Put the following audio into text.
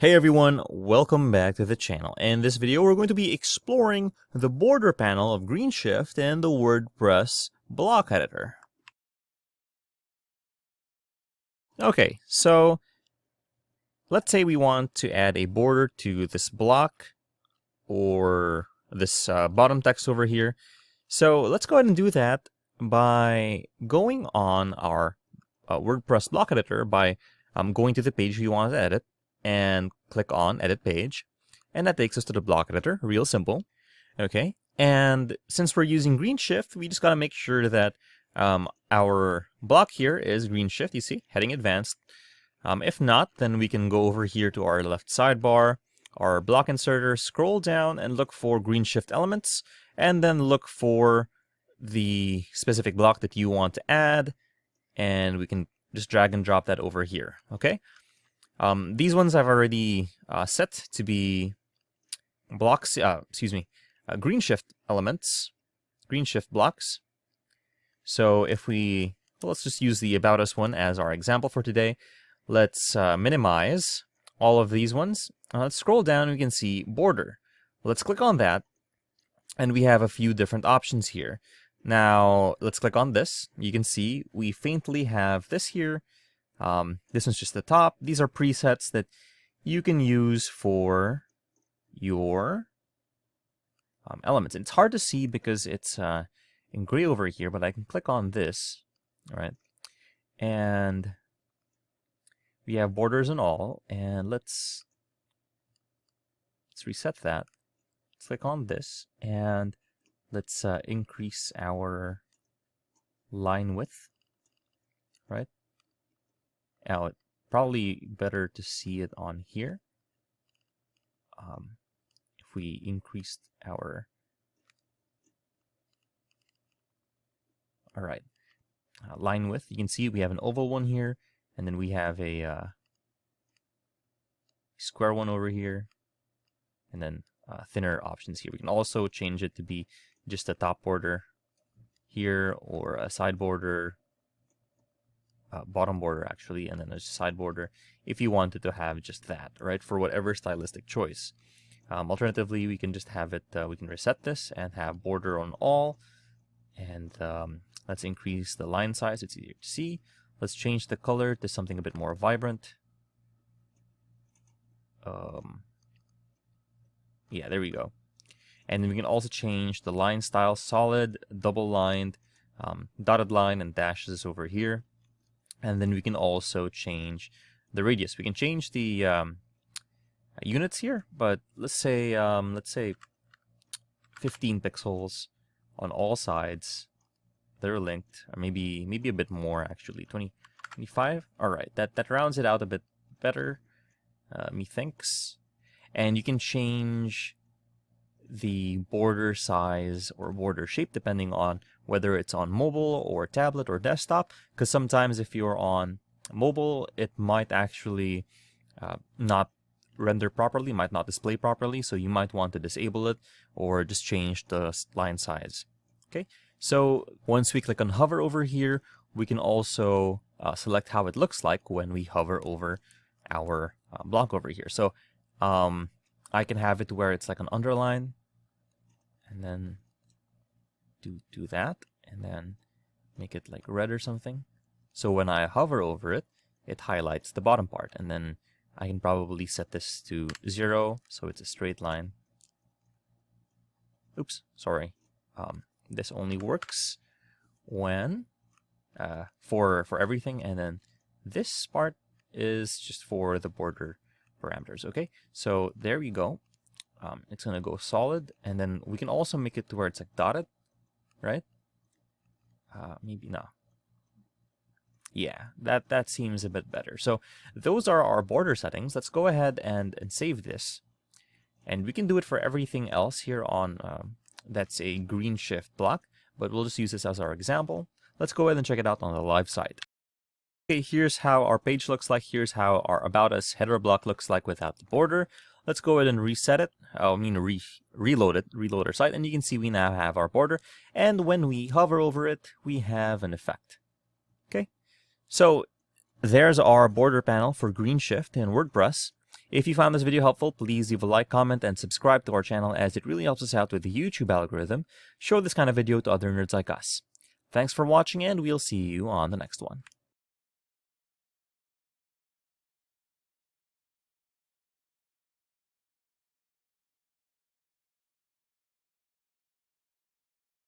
Hey everyone, welcome back to the channel. In this video, we're going to be exploring the border panel of GreenShift and the WordPress block editor. Okay, so let's say we want to add a border to this block or this bottom text over here. So let's go ahead and do that by going on our WordPress block editor by going to the page we want to edit and click on Edit Page. And that takes us to the block editor, real simple. Okay, and since we're using GreenShift, we just got to make sure that our block here is GreenShift, you see, heading advanced. If not, then we can go over here to our left sidebar, our block inserter, scroll down and look for GreenShift elements, and then look for the specific block that you want to add, and we can just drag and drop that over here, okay? These ones I've already set to be blocks, GreenShift elements, GreenShift blocks. So if let's just use the About Us one as our example for today. Let's minimize all of these ones. Let's scroll down and we can see border. Let's click on that, and we have a few different options here. Now, let's click on this. You can see we faintly have this here. This one's just the top. These are presets that you can use for your elements. It's hard to see because it's in gray over here, but I can click on this, all right? And we have borders and all, and let's reset that. Let's click on this, and let's increase our line width, right? Now, it's probably better to see it on here. If we increased our... Alright, line width, you can see we have an oval one here, and then we have a square one over here, and then thinner options here. We can also change it to be just a top border here, or a side border, bottom border actually, and then a side border if you wanted to have just that, right, for whatever stylistic choice. Alternatively, we can just have it, we can reset this and have border on all, and let's increase the line size, it's easier to see. Let's change the color to something a bit more vibrant. Yeah, there we go. And then we can also change the line style, solid, double lined, dotted line, and dashes over here. And then we can also change the radius. We can change the units here, but let's say 15 pixels on all sides. They're linked, or maybe a bit more actually. 25. All right, that rounds it out a bit better, methinks. And you can change the border size or border shape depending on whether it's on mobile or tablet or desktop, because sometimes if you're on mobile, it might actually not render properly, might not display properly, so you might want to disable it or just change the line size. Okay, so once we click on hover over here, we can also select how it looks like when we hover over our block over here. So I can have it where it's like an underline, and then do that, and then make it like red or something. So when I hover over it, it highlights the bottom part, and then I can probably set this to 0, so it's a straight line. Oops, sorry. This only works when for everything, and then this part is just for the border parameters. Okay, so there we go. It's gonna go solid, and then we can also make it to where it's like dotted, right? Maybe no. Yeah, that seems a bit better. So those are our border settings. Let's go ahead and save this, and we can do it for everything else here on that's a GreenShift block, but we'll just use this as our example. Let's go ahead and check it out on the live site. Okay, here's how our page looks like. Here's how our About Us header block looks like without the border. Let's go ahead and reset it. Reload our site, and you can see we now have our border. And when we hover over it, we have an effect. Okay, so there's our border panel for GreenShift in WordPress. If you found this video helpful, please leave a like, comment, and subscribe to our channel as it really helps us out with the YouTube algorithm. Show this kind of video to other nerds like us. Thanks for watching, and we'll see you on the next one.